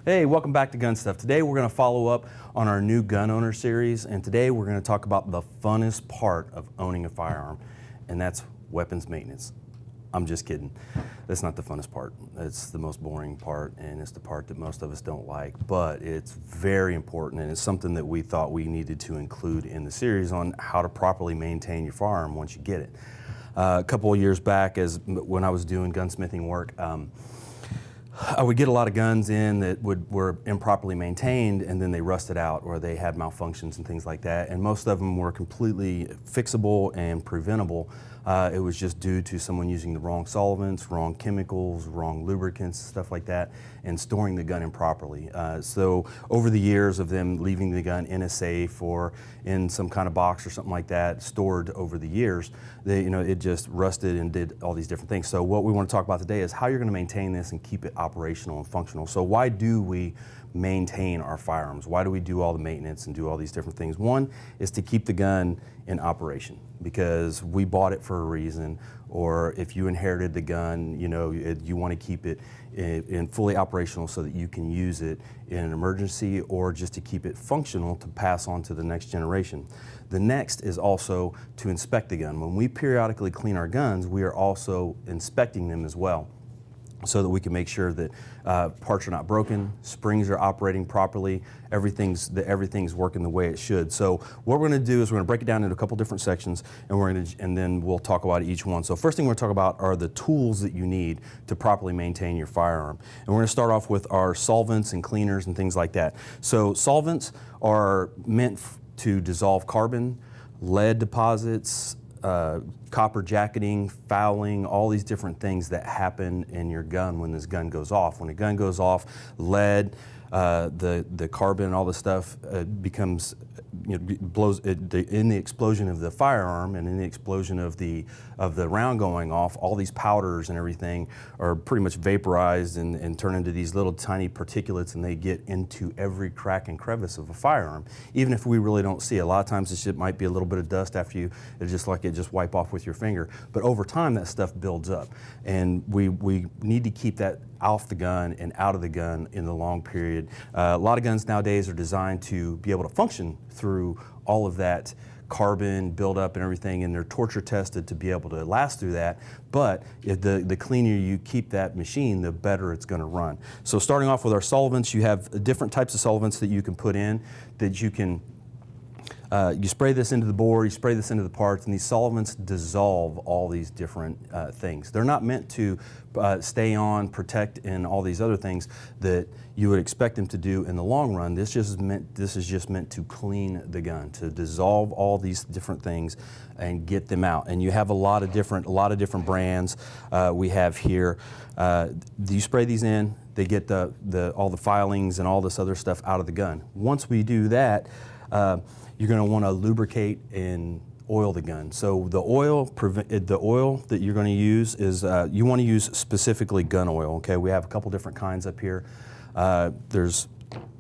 Hey, welcome back to Gun Stuff. Today we're going to follow up on our new gun owner series, and today we're going to talk about the funnest part of owning a firearm, and that's weapons maintenance. I'm just kidding. That's not the funnest part. It's the most boring part, and it's the part that most of us don't like, but it's very important, and it's something that we thought we needed to include in the series on how to properly maintain your firearm once you get it. A couple of years back, when I was doing gunsmithing work, I would get a lot of guns in that were improperly maintained, and then they rusted out or they had malfunctions and things like that, and most of them were completely fixable and preventable. It was just due to someone using the wrong solvents, wrong chemicals, wrong lubricants, stuff like that, and storing the gun improperly. So over the years of them leaving the gun in a safe or in some kind of box or something like that, stored over the years, it just rusted and did all these different things. So what we want to talk about today is how you're going to maintain this and keep it operational and functional. So why do we maintain our firearms? Why do we do all the maintenance and do all these different things? One is to keep the gun in operation, because we bought it for a reason, or if you inherited the gun, you want to keep it in fully operational so that you can use it in an emergency or just to keep it functional to pass on to the next generation. The next is also to inspect the gun. When we periodically clean our guns, we are also inspecting them as well, so that we can make sure that parts are not broken, springs are operating properly, everything's working the way it should. So what we're going to do is we're going to break it down into a couple different sections, and then we'll talk about each one. So first thing we're going to talk about are the tools that you need to properly maintain your firearm. And we're going to start off with our solvents and cleaners and things like that. So solvents are meant to dissolve carbon, lead deposits, copper jacketing, fouling, all these different things that happen in your gun when this gun goes off. When a gun goes off, lead, the carbon, all the stuff becomes, blows in the explosion of the firearm and in the explosion of the round going off. All these powders and everything are pretty much vaporized and turn into these little tiny particulates, and they get into every crack and crevice of a firearm, even if we really don't see it. A lot of times this shit might be a little bit of dust after you, it's just like it just wipe off with your finger. But over time that stuff builds up, and we need to keep that off the gun and out of the gun in the long period. A lot of guns nowadays are designed to be able to function through all of that carbon buildup and everything, and they're torture tested to be able to last through that. But if the cleaner you keep that machine, the better it's going to run. So starting off with our solvents, you have different types of solvents that you can put in, that you can you spray this into the bore, you spray this into the parts, and these solvents dissolve all these different things. They're not meant to stay on, protect, and all these other things that you would expect them to do in the long run. This is just meant to clean the gun, to dissolve all these different things and get them out. And you have a lot of different brands we have here. You spray these in, they get all the filings and all this other stuff out of the gun. Once we do that, you're going to want to lubricate and oil the gun. So the oil that you're going to use is, you want to use specifically gun oil. Okay, we have a couple different kinds up here. There's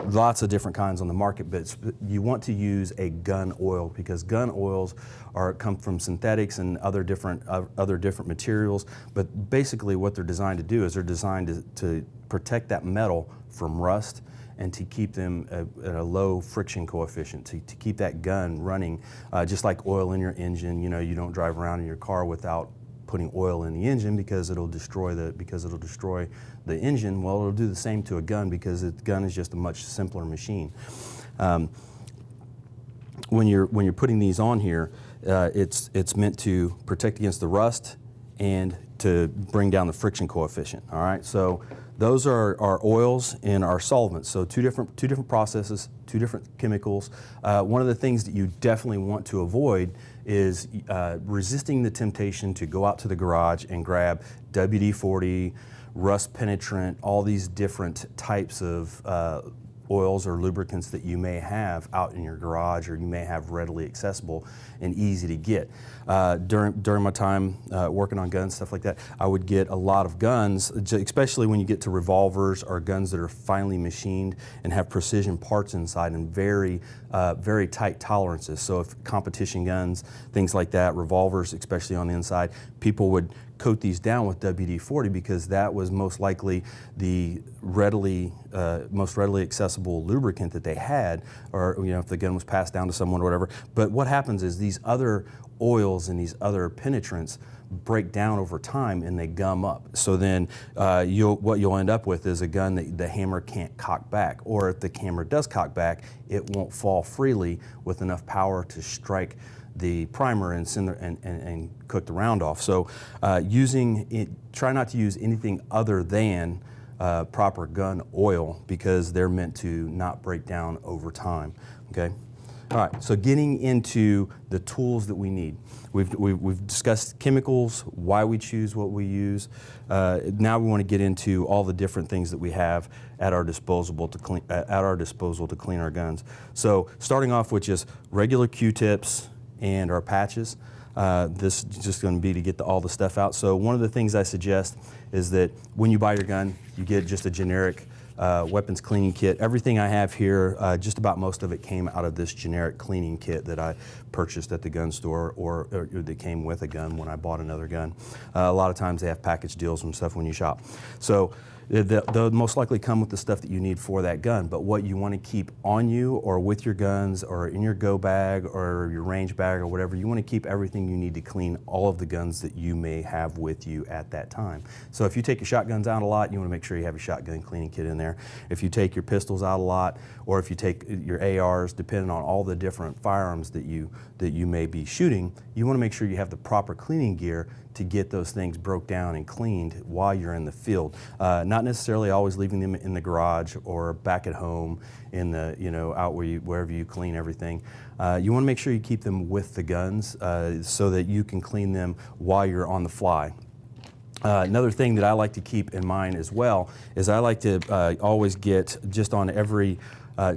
lots of different kinds on the market, but you want to use a gun oil, because gun oils come from synthetics and other different materials. But basically what they're designed to do is they're designed to protect that metal from rust, and to keep them at a low friction coefficient, to keep that gun running. Just like oil in your engine, you don't drive around in your car without putting oil in the engine, because it'll destroy the engine. Well, it'll do the same to a gun, because the gun is just a much simpler machine. When you're putting these on here, it's meant to protect against the rust and to bring down the friction coefficient. All right, so those are our oils and our solvents. So two different processes, two different chemicals. One of the things that you definitely want to avoid is resisting the temptation to go out to the garage and grab WD-40, rust penetrant, all these different types of oils or lubricants that you may have out in your garage, or you may have readily accessible and easy to get. During my time working on guns, stuff like that, I would get a lot of guns, especially when you get to revolvers or guns that are finely machined and have precision parts inside and very tight tolerances. So if competition guns, things like that, revolvers especially on the inside, people would coat these down with WD-40 because that was most likely the most readily accessible lubricant that they had, or if the gun was passed down to someone or whatever. But what happens is these other oils and these other penetrants break down over time and they gum up. So then what you'll end up with is a gun that the hammer can't cock back, or if the hammer does cock back, it won't fall freely with enough power to strike the primer and cook the round off. So try not to use anything other than proper gun oil, because they're meant to not break down over time. Okay. All right, so getting into the tools that we need. We've discussed chemicals, why we choose what we use. Now we want to get into all the different things that we have at our disposal to clean our guns. So starting off with just regular Q-tips and our patches. This is just going to be to get all the stuff out. So one of the things I suggest is that when you buy your gun, you get just a generic weapons cleaning kit. Everything I have here, just about most of it came out of this generic cleaning kit that I purchased at the gun store, or that came with a gun when I bought another gun. A lot of times they have package deals and stuff when you shop. So they'll most likely come with the stuff that you need for that gun, but what you want to keep on you or with your guns or in your go bag or your range bag or whatever, you want to keep everything you need to clean all of the guns that you may have with you at that time. So if you take your shotguns out a lot, you want to make sure you have your shotgun cleaning kit in there. If you take your pistols out a lot, or if you take your ARs, depending on all the different firearms that you may be shooting, you want to make sure you have the proper cleaning gear to get those things broke down and cleaned while you're in the field. Not necessarily always leaving them in the garage or back at home in the, out wherever you clean everything. You want to make sure you keep them with the guns so that you can clean them while you're on the fly. Another thing that I like to keep in mind as well is I like to always get just on every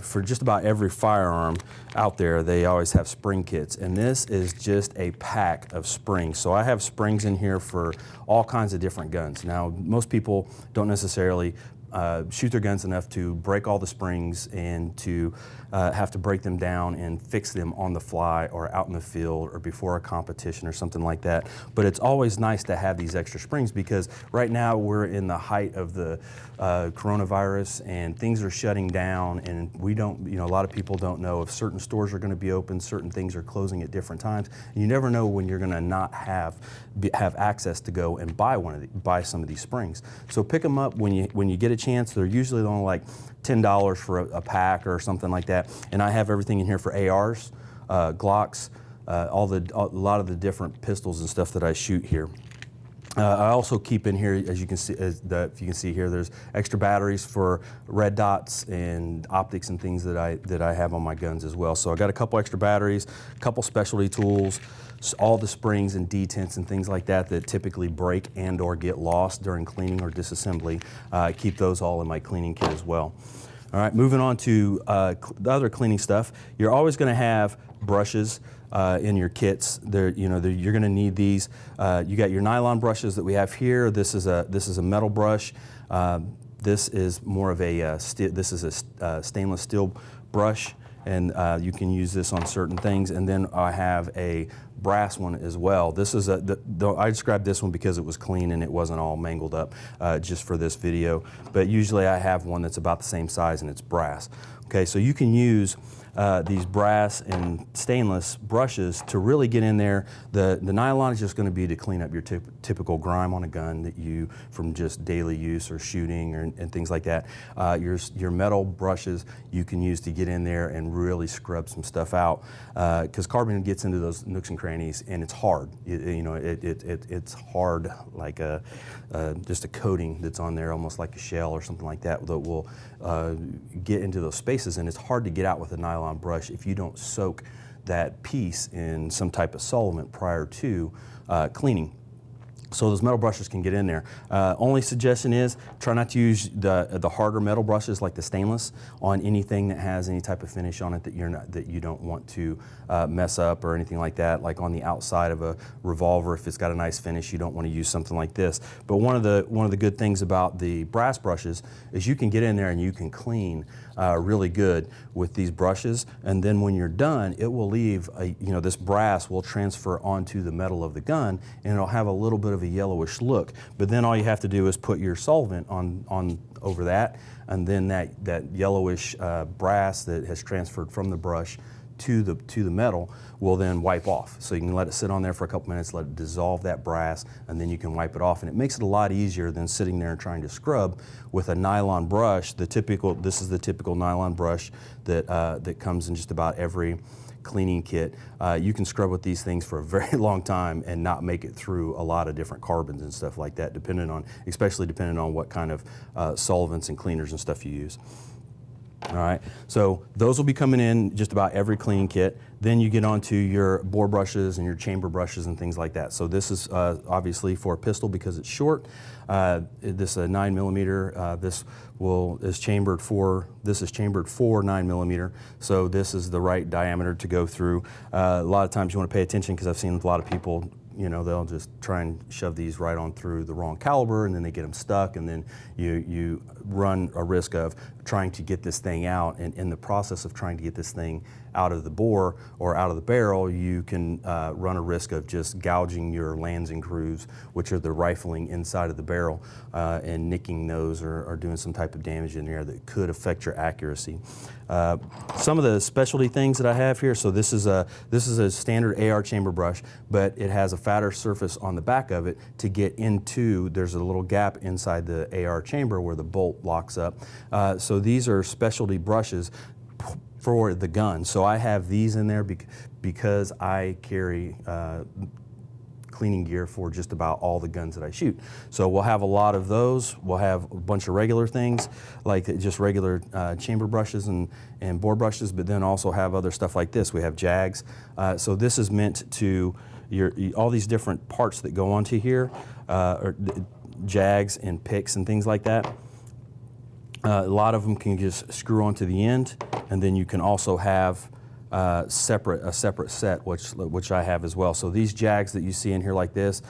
for just about every firearm out there, they always have spring kits, and this is just a pack of springs. So I have springs in here for all kinds of different guns. Now, most people don't necessarily shoot their guns enough to break all the springs and to have to break them down and fix them on the fly or out in the field or before a competition or something like that. But it's always nice to have these extra springs, because right now we're in the height of the coronavirus and things are shutting down, and we don't, a lot of people don't know if certain stores are going to be open, certain things are closing at different times. And you never know when you're going to not have access to go and buy some of these springs. So pick them up when you get a chance. They're usually only like $10 for a pack or something like that. And I have everything in here for ARs, Glocks, a lot of the different pistols and stuff that I shoot here. I also keep in here, as you can see, if you can see here, there's extra batteries for red dots and optics and things that I have on my guns as well. So I got a couple extra batteries, a couple specialty tools, all the springs and detents and things like that typically break and or get lost during cleaning or disassembly. I keep those all in my cleaning kit as well. All right, moving on to the other cleaning stuff. You're always going to have brushes in your kits. You're going to need these. You got your nylon brushes that we have here. This is a metal brush. This is more of a stainless steel brush, and you can use this on certain things. And then I have a brass one as well. This is I described this one because it was clean and it wasn't all mangled up just for this video. But usually I have one that's about the same size and it's brass. Okay, so you can use these brass and stainless brushes to really get in there. The nylon is just going to be to clean up your typical grime on a gun that from just daily use or shooting and things like that. Your metal brushes you can use to get in there and really scrub some stuff out, because carbon gets into those nooks and crannies and it's hard. It's hard, like just a coating that's on there, almost like a shell or something like that will get into those spaces, and it's hard to get out with a nylon brush if you don't soak that piece in some type of solvent prior to cleaning. So those metal brushes can get in there. Only suggestion is try not to use the harder metal brushes like the stainless on anything that has any type of finish on it that you don't want to mess up or anything like that. Like on the outside of a revolver, if it's got a nice finish, you don't want to use something like this. But one of the good things about the brass brushes is you can get in there and you can clean really good with these brushes, and then when you're done, it will leave this brass will transfer onto the metal of the gun, and it'll have a little bit of a yellowish look. But then all you have to do is put your solvent on over that, and then that yellowish brass that has transferred from the brush to the metal will then wipe off. So you can let it sit on there for a couple minutes, let it dissolve that brass, and then you can wipe it off. And it makes it a lot easier than sitting there and trying to scrub with a nylon brush. This is the typical nylon brush that comes in just about every cleaning kit. You can scrub with these things for a very long time and not make it through a lot of different carbons and stuff like that, especially depending on what kind of solvents and cleaners and stuff you use. All right, so those will be coming in just about every cleaning kit. Then you get onto your bore brushes and your chamber brushes and things like that. So this is obviously for a pistol because it's short. This is a 9mm. This is chambered for 9mm. So this is the right diameter to go through. A lot of times you want to pay attention because I've seen a lot of people, they'll just try and shove these right on through the wrong caliber, and then they get them stuck, and then you run a risk of trying to get this thing out. And in the process of trying to get this thing out of the bore or out of the barrel, you can run a risk of just gouging your lands and grooves, which are the rifling inside of the barrel, and nicking those or doing some type of damage in there that could affect your accuracy. Some of the specialty things that I have here, so this is a standard AR chamber brush, but it has a fatter surface on the back of it to get into. There's a little gap inside the AR chamber where the bolt locks up. So these are specialty brushes for the gun. So I have these in there because I carry cleaning gear for just about all the guns that I shoot. So we'll have a lot of those. We'll have a bunch of regular things like just regular chamber brushes and bore brushes, but then also have other stuff like this. We have jags. So this is meant to all these different parts that go onto here, or jags and picks and things like that. A lot of them can just screw onto the end, and then you can also have a separate set, which I have as well. So these jags that you see in here like this,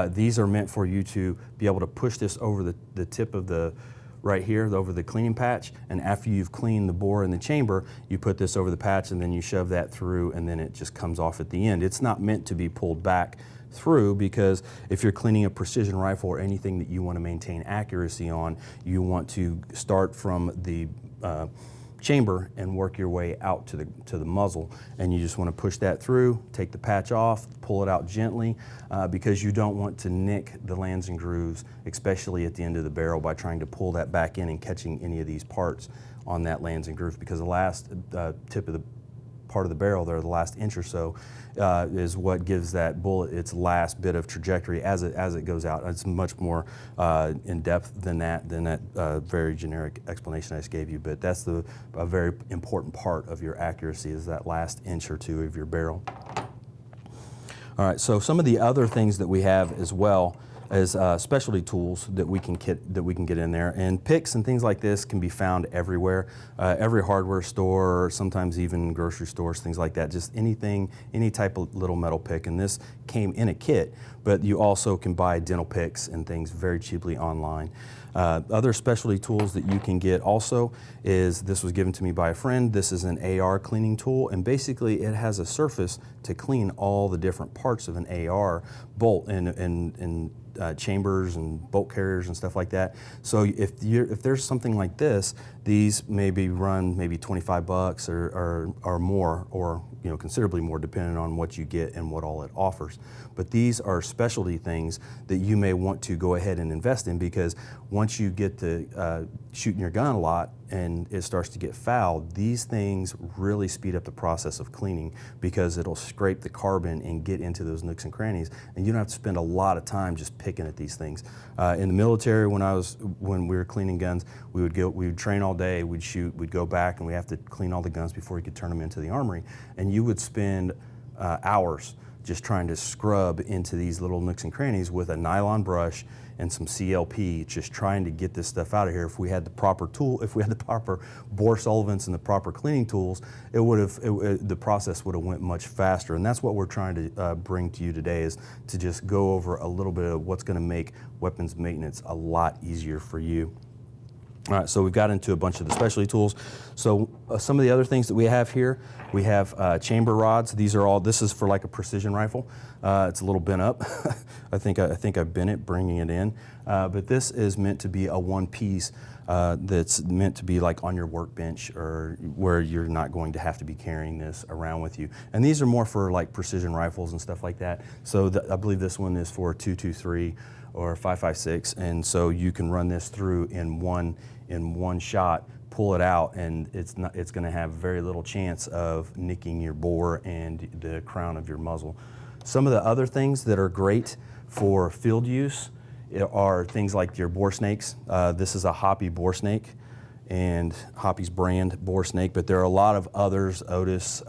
these are meant for you to be able to push this over the tip of the right here, over the cleaning patch, and after you've cleaned the bore and the chamber, you put this over the patch and then you shove that through, and then it just comes off at the end. It's not meant to be pulled back through, because if you're cleaning a precision rifle or anything that you want to maintain accuracy on, you want to start from the chamber and work your way out to the muzzle, and you just want to push that through, take the patch off, pull it out gently, because you don't want to nick the lands and grooves, especially at the end of the barrel, by trying to pull that back in and catching any of these parts on that lands and groove, because the last tip of the part of the barrel there, the last inch or so, is what gives that bullet its last bit of trajectory as it goes out. It's much more in depth than that very generic explanation I just gave you, but that's a very important part of your accuracy, is that last inch or two of your barrel. All right, so some of the other things that we have as well as specialty tools that we can get in there, and picks and things like this can be found everywhere, every hardware store, sometimes even grocery stores, things like that. Just anything, any type of little metal pick, and this came in a kit, but you also can buy dental picks and things very cheaply online. Other specialty tools that you can get also is, this was given to me by a friend. This is an AR cleaning tool, and basically it has a surface to clean all the different parts of an AR bolt and chambers and bolt carriers and stuff like that. So if there's something like this, these maybe run maybe $25 or more, or considerably more, depending on what you get and what all it offers. But these are specialty things that you may want to go ahead and invest in, because once you get to shooting your gun a lot and it starts to get foul, these things really speed up the process of cleaning, because it'll scrape the carbon and get into those nooks and crannies, and you don't have to spend a lot of time just picking at these things. In the military, when we were cleaning guns, we would train all day, we'd shoot, we'd go back, and we have to clean all the guns before we could turn them into the armory, and you would spend hours just trying to scrub into these little nooks and crannies with a nylon brush and some CLP, just trying to get this stuff out of here. If we had the proper tool, if we had the proper bore solvents and the proper cleaning tools, the process would have went much faster. And that's what we're trying to bring to you today, is to just go over a little bit of what's going to make weapons maintenance a lot easier for you. All right, so we've got into a bunch of the specialty tools. So some of the other things that we have here, we have chamber rods. These are all, this is for like a precision rifle. It's a little bent up. I think I bent it, bringing it in. But this is meant to be a one piece that's meant to be like on your workbench, or where you're not going to have to be carrying this around with you. And these are more for like precision rifles and stuff like that. So I believe this one is for 223 or 556, and so you can run this through in one shot, pull it out, and it's going to have very little chance of nicking your bore and the crown of your muzzle. Some of the other things that are great for field use are things like your bore snakes. This is a Hoppy bore snake, and Hoppy's brand bore snake, but there are a lot of others, Otis,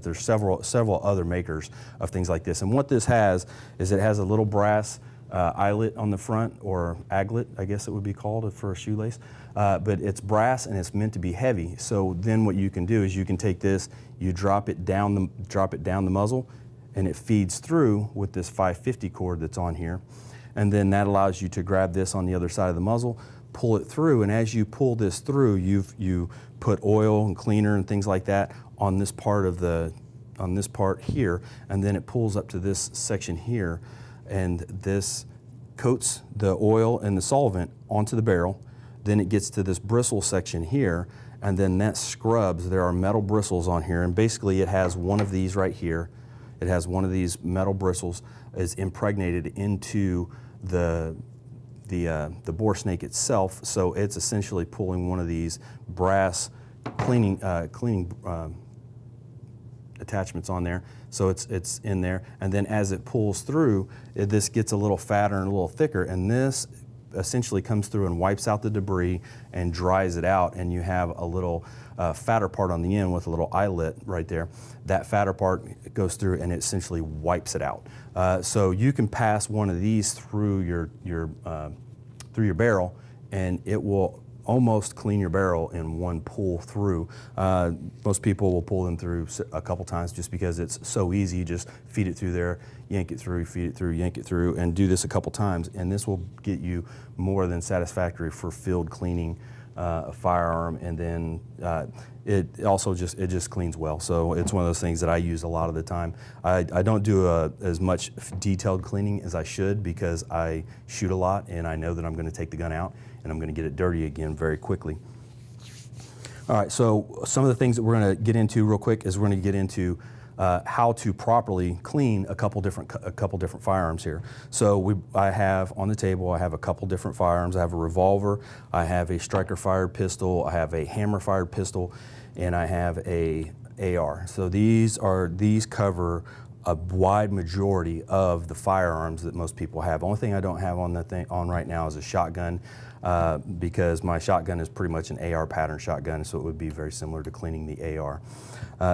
there's several other makers of things like this. And what this has is it has a little brass eyelet on the front, or aglet, I guess it would be called for a shoelace. But it's brass and it's meant to be heavy. So then what you can do is you can take this, you drop it down the muzzle, and it feeds through with this 550 cord that's on here. And then that allows you to grab this on the other side of the muzzle, pull it through, and as you pull this through, you put oil and cleaner and things like that on this part here, and then it pulls up to this section here, and this coats the oil and the solvent onto the barrel. Then it gets to this bristle section here, and then that scrubs. There are metal bristles on here, and basically it has one of these right here. It has one of these metal bristles is impregnated into the bore snake itself, so it's essentially pulling one of these brass cleaning attachments on there. So it's in there, and then as it pulls through, this gets a little fatter and a little thicker, and this essentially comes through and wipes out the debris and dries it out, and you have a little fatter part on the end with a little eyelet right there. That fatter part goes through and it essentially wipes it out. So you can pass one of these through your barrel, and it will almost clean your barrel in one pull through. Most people will pull them through a couple times just because it's so easy. You just feed it through there, yank it through, feed it through, yank it through, and do this a couple times, and this will get you more than satisfactory for field cleaning a firearm. And then it just cleans well. So it's one of those things that I use a lot of the time. I don't do as much detailed cleaning as I should, because I shoot a lot and I know that I'm going to take the gun out and I'm going to get it dirty again very quickly. All right, so some of the things that we're going to get into real quick is we're going to get into how to properly clean a couple different firearms here. So I have on the table, I have a couple different firearms. I have a revolver, I have a striker fired pistol, I have a hammer fired pistol, and I have a AR. So these cover a wide majority of the firearms that most people have. The only thing I don't have on right now is a shotgun, because my shotgun is pretty much an AR pattern shotgun, so it would be very similar to cleaning the AR.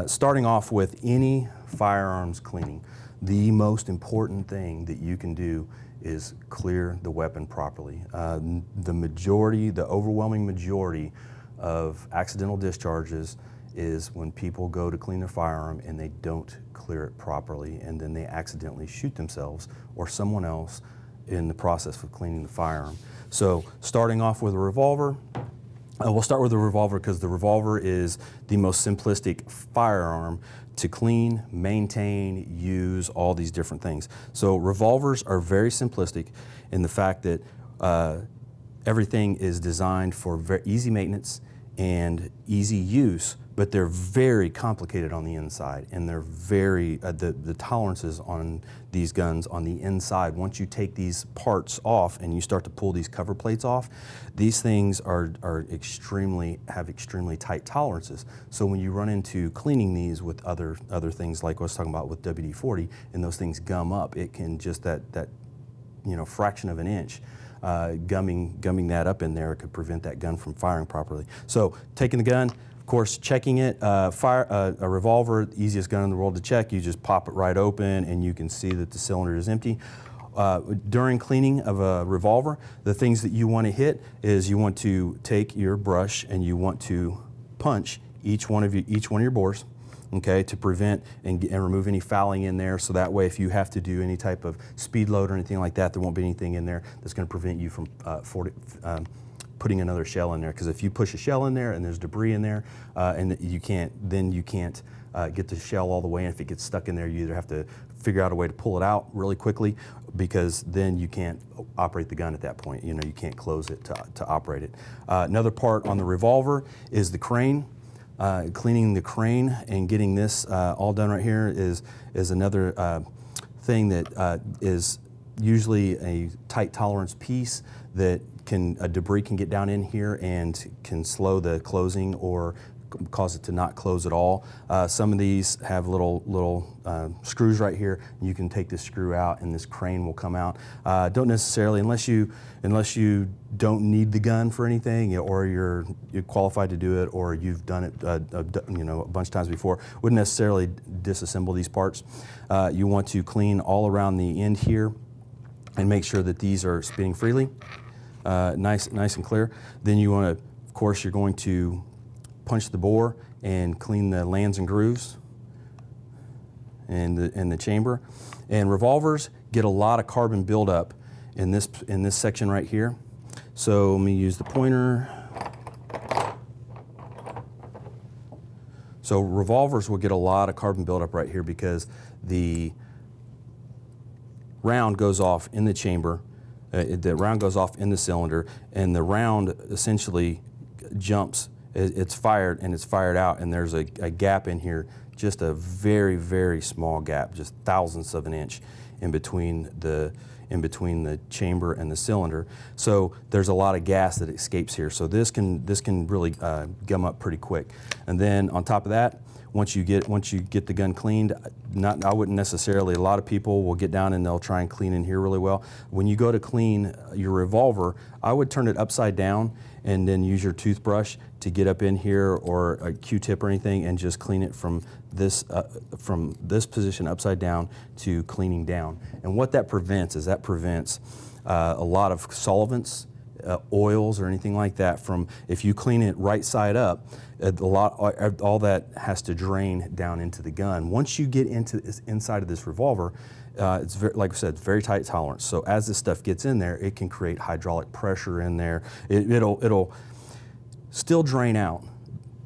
Starting off with any firearms cleaning, the most important thing that you can do is clear the weapon properly. The overwhelming majority of accidental discharges is when people go to clean their firearm and they don't clear it properly, and then they accidentally shoot themselves or someone else in the process of cleaning the firearm. So starting off with a revolver, we'll start with the revolver because the revolver is the most simplistic firearm to clean, maintain, use, all these different things. So revolvers are very simplistic in the fact that everything is designed for very easy maintenance and easy use, but they're very complicated on the inside, and they're very, the tolerances on these guns on the inside, once you take these parts off and you start to pull these cover plates off, these things have extremely tight tolerances. So when you run into cleaning these with other things like I was talking about with WD-40, and those things gum up, it can just that fraction of an inch, gumming that up in there could prevent that gun from firing properly. So taking the gun, of course, checking it, a revolver, the easiest gun in the world to check. You just pop it right open and you can see that the cylinder is empty. During cleaning of a revolver, the things that you want to hit is you want to take your brush and you want to punch each one of your bores, okay, to prevent and remove any fouling in there. So that way, if you have to do any type of speed load or anything like that, there won't be anything in there that's going to prevent you from putting another shell in there, because if you push a shell in there and there's debris in there, and you can't get the shell all the way in. If it gets stuck in there, you either have to figure out a way to pull it out really quickly, because then you can't operate the gun at that point. You know, you can't close it to operate it. Another part on the revolver is the crane. Cleaning the crane and getting this all done right here is another thing that is usually a tight tolerance piece that debris can get down in here and can slow the closing or cause it to not close at all. Some of these have little screws right here. You can take this screw out and this crane will come out. Don't necessarily, unless you don't need the gun for anything, or you're qualified to do it, or you've done it a bunch of times before, wouldn't necessarily disassemble these parts. You want to clean all around the end here and make sure that these are spinning freely, nice and clear. Then you want to, of course, you're going to punch the bore and clean the lands and grooves in the chamber. And revolvers get a lot of carbon buildup in this section right here. So let me use the pointer. So revolvers will get a lot of carbon buildup right here because the round goes off in the chamber, the round goes off in the cylinder, and the round essentially jumps. It's fired and it's fired out, and there's a gap in here, just a very, very small gap, just thousandths of an inch in between the chamber and the cylinder. So there's a lot of gas that escapes here. So this can really gum up pretty quick. And then on top of that, once you get the gun cleaned, I wouldn't necessarily, a lot of people will get down and they'll try and clean in here really well. When you go to clean your revolver, I would turn it upside down and then use your toothbrush to get up in here, or a Q-tip or anything, and just clean it from this position upside down to cleaning down. And what that prevents is a lot of solvents, oils, or anything like that from, if you clean it right side up, all that has to drain down into the gun. Once you get inside of this revolver, it's very, like I said, it's very tight tolerance. So as this stuff gets in there, it can create hydraulic pressure in there. It'll still drain out,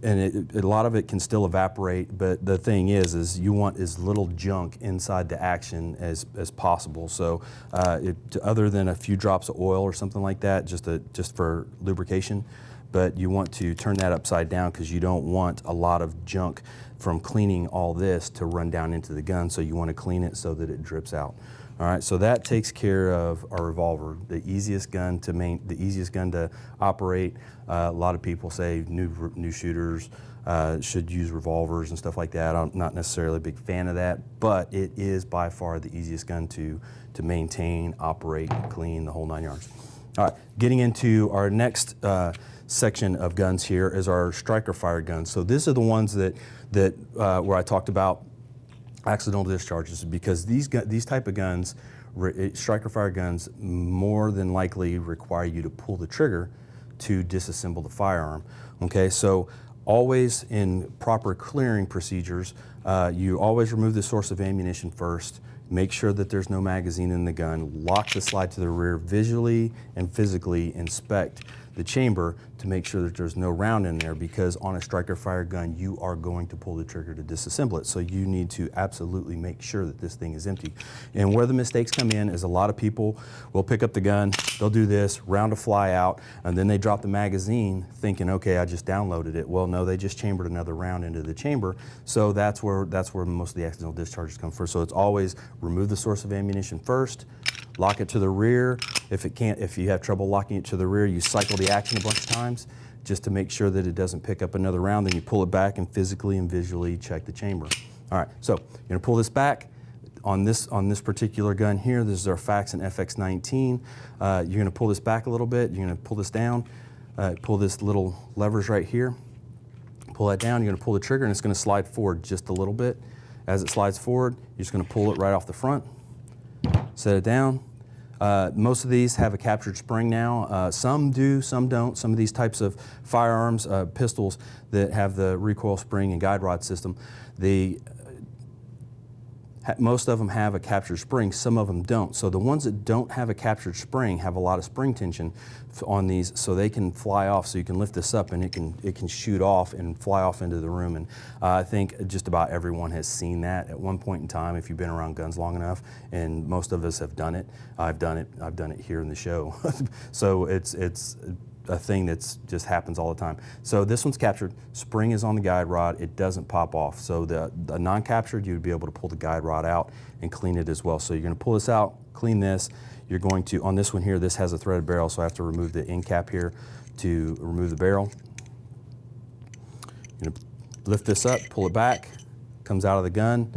and a lot of it can still evaporate. But the thing is you want as little junk inside the action as possible. So other than a few drops of oil or something like that, just for lubrication. But you want to turn that upside down because you don't want a lot of junk from cleaning all this to run down into the gun. So you want to clean it so that it drips out. All right, so that takes care of our revolver, the easiest gun to operate. A lot of people say new shooters should use revolvers and stuff like that. I'm not necessarily a big fan of that, but it is by far the easiest gun to maintain, operate, clean, the whole 9 yards. All right, getting into our next section of guns here is our striker fire guns. So these are the ones that where I talked about accidental discharges, because these type of guns, striker fire guns, more than likely require you to pull the trigger to disassemble the firearm. Okay, so always in proper clearing procedures, you always remove the source of ammunition first. Make sure that there's no magazine in the gun. Lock the slide to the rear. Visually and physically inspect the chamber to make sure that there's no round in there, because on a striker fire gun, you are going to pull the trigger to disassemble it. So you need to absolutely make sure that this thing is empty. And where the mistakes come in is a lot of people will pick up the gun, they'll do this, round will fly out, and then they drop the magazine thinking, okay, I just downloaded it. Well, no, they just chambered another round into the chamber. So that's where most of the accidental discharges come first. So it's always remove the source of ammunition first, lock it to the rear. If you have trouble locking it to the rear, you cycle the action a bunch of times just to make sure that it doesn't pick up another round. Then you pull it back and physically and visually check the chamber. All right, so you're gonna pull this back. On this particular gun here, this is our Fax and FX19. You're gonna pull this back a little bit. You're gonna pull this down, pull this little levers right here. Pull that down, you're gonna pull the trigger, and it's gonna slide forward just a little bit. As it slides forward, you're just gonna pull it right off the front, set it down. Most of these have a captured spring now. Some do, some don't. Some of these types of firearms, pistols that have the recoil spring and guide rod system, most of them have a captured spring, some of them don't. So the ones that don't have a captured spring have a lot of spring tension on these, so they can fly off. So you can lift this up and it can shoot off and fly off into the room. And I think just about everyone has seen that at one point in time if you've been around guns long enough, and most of us have done it. I've done it here in the show. So it's a thing that's just happens all the time. So this one's captured, spring is on the guide rod, it doesn't pop off. So the non-captured, you'd be able to pull the guide rod out and clean it as well. So you're gonna pull this out, clean this. You're going to, on this one here, this has a threaded barrel, so I have to remove the end cap here to remove the barrel. You're gonna lift this up, pull it back, comes out of the gun.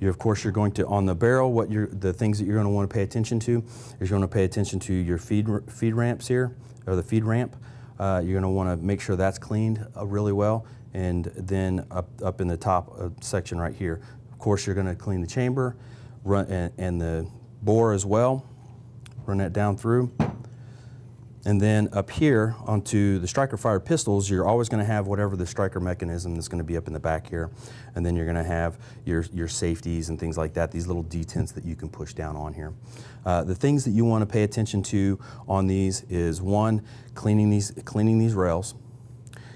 Of course, you're going to, on the barrel, the things that you're going to want to pay attention to is you're going to pay attention to your feed ramps here, or the feed ramp. You're going to want to make sure that's cleaned really well, and then up in the top section right here. Of course, you're going to clean the chamber, and the bore as well. Run that down through. And then up here onto the striker fired pistols, you're always going to have whatever the striker mechanism that's going to be up in the back here. And then you're going to have your safeties and things like that, these little detents that you can push down on here. The things that you want to pay attention to on these is, one, cleaning these rails,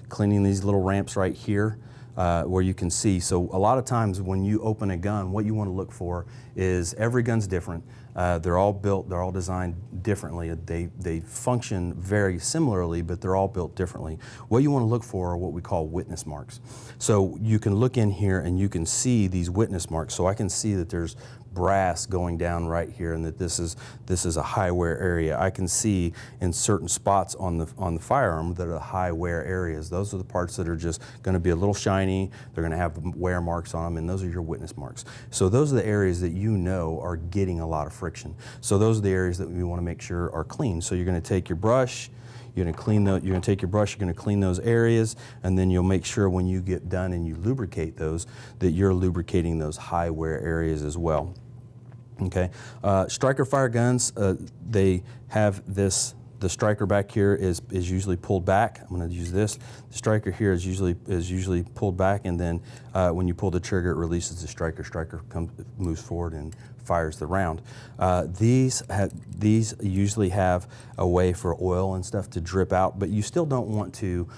cleaning these little ramps right here. Where you can see. So a lot of times when you open a gun, what you want to look for is, every gun's different. They're all built, they're all designed differently. They function very similarly, but they're all built differently. What you want to look for are what we call witness marks. So you can look in here and you can see these witness marks. So I can see that there's brass going down right here, and that this is a high wear area. I can see in certain spots on the firearm that are the high wear areas. Those are the parts that are just going to be a little shiny. They're going to have wear marks on them, and those are your witness marks. So those are the areas that you know are getting a lot of friction. So those are the areas that we want to make sure are clean. So you're going to take your brush. You're going to take your brush, you're going to clean those areas, and then you'll make sure when you get done and you lubricate those, that you're lubricating those high wear areas as well. Okay, striker fire guns, they have this. The striker back here is usually pulled back. I'm going to use this. The striker here is usually pulled back, and then when you pull the trigger, it releases the striker. Striker moves forward and fires the round. These usually have a way for oil and stuff to drip out, but you still don't want to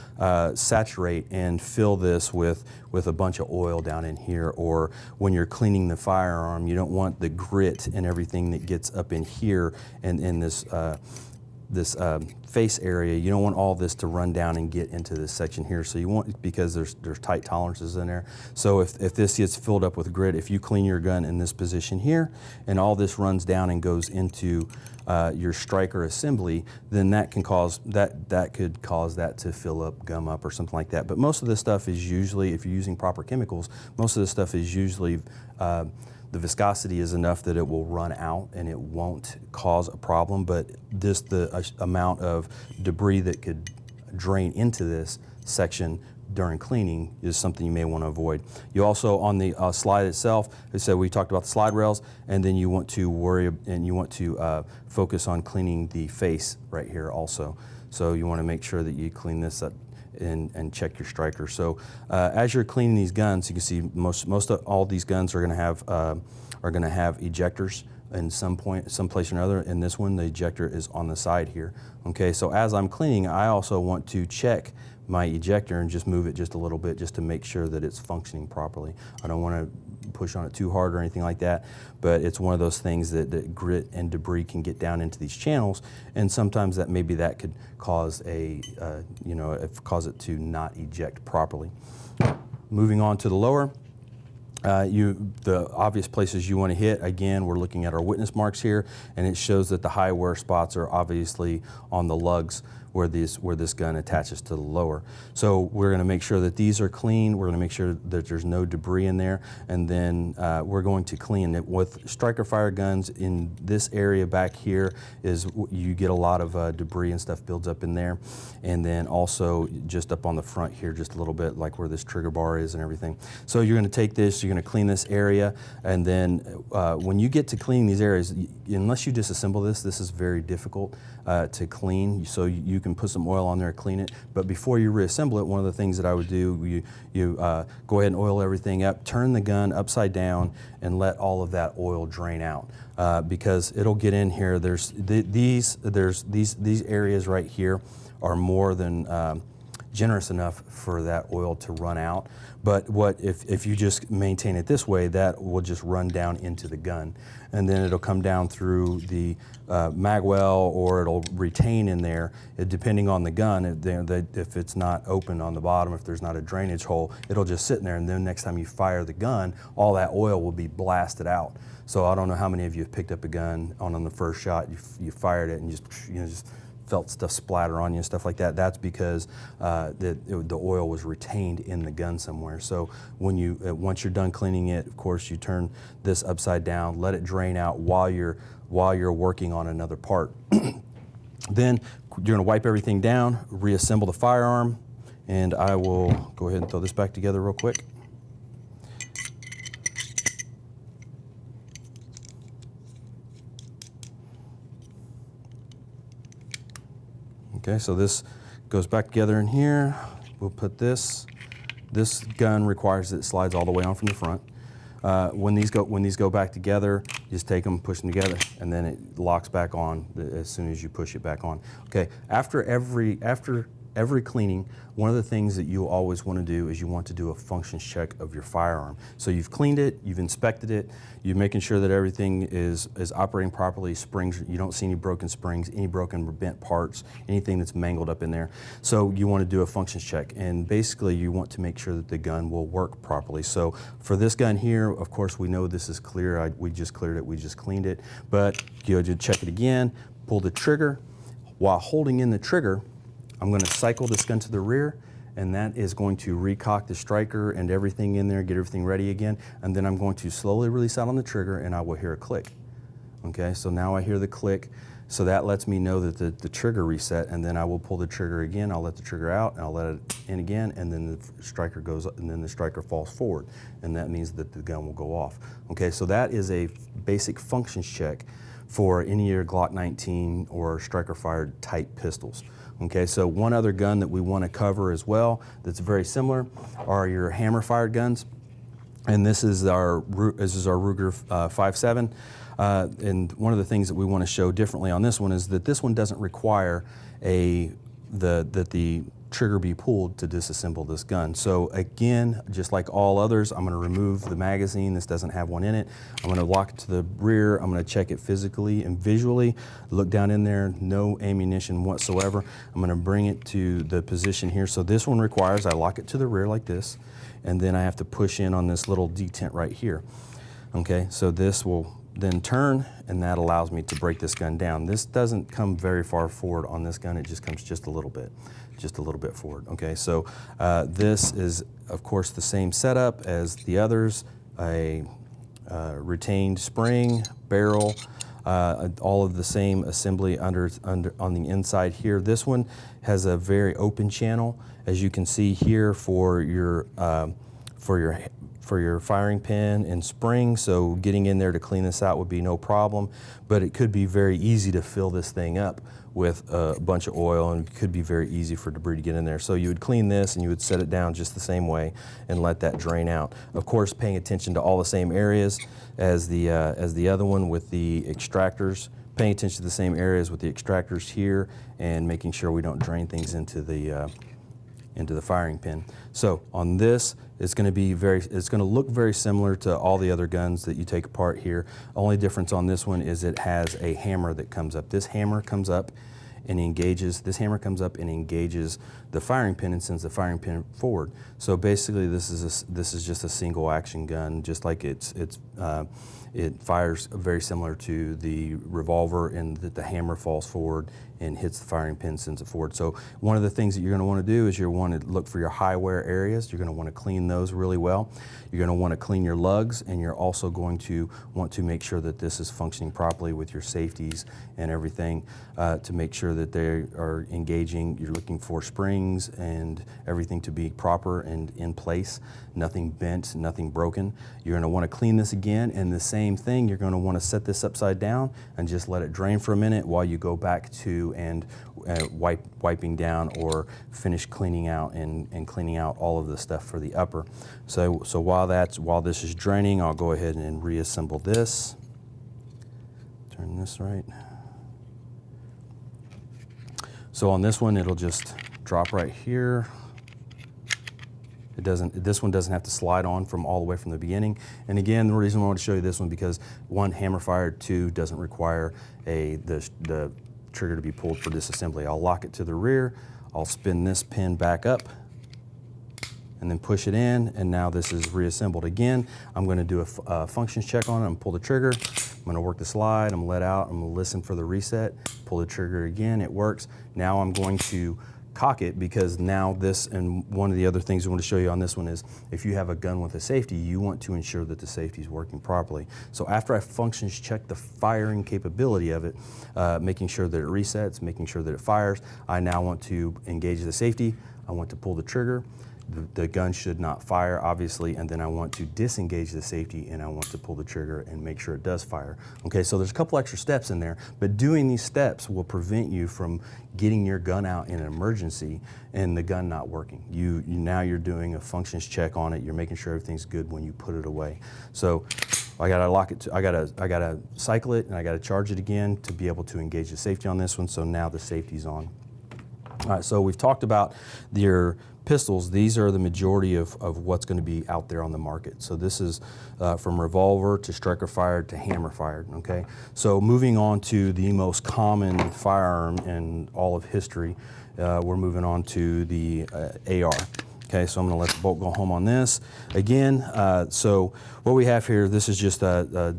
saturate and fill this with a bunch of oil down in here. Or when you're cleaning the firearm, you don't want the grit and everything that gets up in here and in this face area. You don't want all this to run down and get into this section here. So you want, because there's tight tolerances in there. So if this gets filled up with grit, if you clean your gun in this position here and all this runs down and goes into your striker assembly, then that can cause that could cause that to fill up, gum up, or something like that. But most of this stuff is usually, if you're using proper chemicals, most of this stuff is usually the viscosity is enough that it will run out and it won't cause a problem, but the amount of debris that could drain into this section during cleaning is something you may want to avoid. You also, on the slide itself, so we talked about the slide rails, and then you want to focus on cleaning the face right here also. So you want to make sure that you clean this up and check your striker. So as you're cleaning these guns, you can see most of all these guns are going to have ejectors in some place or another. In this one, the ejector is on the side here. Okay, so as I'm cleaning, I also want to check my ejector and just move it just a little bit, just to make sure that it's functioning properly. I don't want to push on it too hard or anything like that, but it's one of those things that grit and debris can get down into these channels, and sometimes that could cause cause it to not eject properly. Moving on to the lower. The obvious places you want to hit, again, we're looking at our witness marks here, and it shows that the high wear spots are obviously on the lugs where this gun attaches to the lower. So we're going to make sure that these are clean. We're going to make sure that there's no debris in there, and then we're going to clean it. With striker fire guns, in this area back here is you get a lot of debris and stuff builds up in there, and then also just up on the front here just a little bit, like where this trigger bar is and everything. So you're going to take this, you're going to clean this area, and then when you get to cleaning these areas, unless you disassemble this is very difficult to clean. So you can put some oil on there, clean it. But before you reassemble it, one of the things that I would do, you go ahead and oil everything up, turn the gun upside down, and let all of that oil drain out. Because it'll get in here. There's these areas right here are more than generous enough for that oil to run out. But if you just maintain it this way, that will just run down into the gun, and then it'll come down through the mag well, or it'll retain in there, depending on the gun. If it's not open on the bottom, if there's not a drainage hole, it'll just sit in there, and then next time you fire the gun, all that oil will be blasted out. So I don't know how many of you have picked up a gun on the first shot, you fired it, and just felt stuff splatter on you and stuff like that. That's because the oil was retained in the gun somewhere. So when once you're done cleaning it, of course, you turn this upside down, let it drain out while you're working on another part. Then you're going to wipe everything down, reassemble the firearm, and I will go ahead and throw this back together real quick. Okay, so this goes back together in here. We'll put this gun requires that it slides all the way on from the front. When these go back together, just take them, push them together, and then it locks back on as soon as you push it back on. Okay, after every cleaning, one of the things that you always want to do is you want to do a functions check of your firearm. So you've cleaned it, you've inspected it, you're making sure that everything is operating properly, springs, you don't see any broken springs, any broken or bent parts, anything that's mangled up in there. So you want to do a functions check, and basically you want to make sure that the gun will work properly. So for this gun here, of course, we know this is clear. We just cleared it, we just cleaned it, but you go to check it again, pull the trigger. While holding in the trigger, I'm going to cycle this gun to the rear, and that is going to recock the striker and everything in there, get everything ready again, and then I'm going to slowly release out on the trigger, and I will hear a click. Okay, so now I hear the click, so that lets me know that the trigger reset, and then I will pull the trigger again, I'll let the trigger out, and I'll let it in again, and then the striker goes up, and then the striker falls forward, and that means that the gun will go off. Okay, so that is a basic functions check for any of your Glock 19 or striker-fired type pistols. Okay, so one other gun that we want to cover as well that's very similar are your hammer-fired guns, and this is our Ruger 5.7. And one of the things that we want to show differently on this one is that this one doesn't require that the trigger be pulled to disassemble this gun. So again, just like all others, I'm going to remove the magazine. This doesn't have one in it. I'm going to lock it to the rear. I'm going to check it physically and visually. Look down in there, no ammunition whatsoever. I'm going to bring it to the position here. So this one requires I lock it to the rear like this, and then I have to push in on this little detent right here. Okay, so this will then turn, and that allows me to break this gun down. This doesn't come very far forward on this gun. It just comes just a little bit forward. Okay, so this is, of course, the same setup as the others, a retained spring, barrel, all of the same assembly on the inside here. This one has a very open channel, as you can see here, for your firing pin and spring, so getting in there to clean this out would be no problem, but it could be very easy to fill this thing up with a bunch of oil, and it could be very easy for debris to get in there. So you would clean this and you would set it down just the same way and let that drain out. Of course, paying attention to all the same areas as the other one with the extractors, paying attention to the same areas with the extractors here, and making sure we don't drain things into the firing pin. So on this, it's going to look very similar to all the other guns that you take apart here. Only difference on this one is it has a hammer that comes up. This hammer comes up and engages the firing pin and sends the firing pin forward. So basically, this is just a single action gun, just like it fires very similar to the revolver, in that the hammer falls forward and hits the firing pin, sends it forward. So one of the things that you're going to want to do is you're going to look for your high wear areas. You're going to want to clean those really well. You're going to want to clean your lugs, and you're also going to want to make sure that this is functioning properly with your safeties and everything, to make sure that they are engaging. You're looking for springs and everything to be proper and in place, nothing bent, nothing broken. You're going to want to clean this again, and the same thing, you're going to want to set this upside down and just let it drain for a minute while you go back to to and wiping down or finish cleaning out and cleaning out all of the stuff for the upper. So while this is draining, I'll go ahead and reassemble this. Turn this right. So on this one, it'll just drop right here. This one doesn't have to slide on from all the way from the beginning. And again, the reason I want to show you this one because one, hammer fired, two, doesn't require the trigger to be pulled for disassembly. I'll lock it to the rear. I'll spin this pin back up and then push it in, and now this is reassembled. Again, I'm going to do a functions check on it. I'm going to pull the trigger. I'm going to work the slide. I'm going to let out. I'm going to listen for the reset. Pull the trigger again. It works. Now I'm going to cock it because now this, and one of the other things I want to show you on this one is if you have a gun with a safety, you want to ensure that the safety is working properly. So after I functions check the firing capability of it, making sure that it resets, making sure that it fires, I now want to engage the safety. I want to pull the trigger. The gun should not fire, obviously, and then I want to disengage the safety and I want to pull the trigger and make sure it does fire. Okay, so there's a couple extra steps in there, but doing these steps will prevent you from getting your gun out in an emergency and the gun not working. Now you're doing a functions check on it. You're making sure everything's good when you put it away. So I gotta lock it. I gotta cycle it and I gotta charge it again to be able to engage the safety on this one. So now the safety's on. All right, so we've talked about your pistols. These are the majority of what's going to be out there on the market. So this is from revolver to striker fired to hammer fired, okay? So moving on to the most common firearm in all of history, we're moving on to the AR. Okay, so I'm going to let the bolt go home on this. Again, so what we have here, this is just a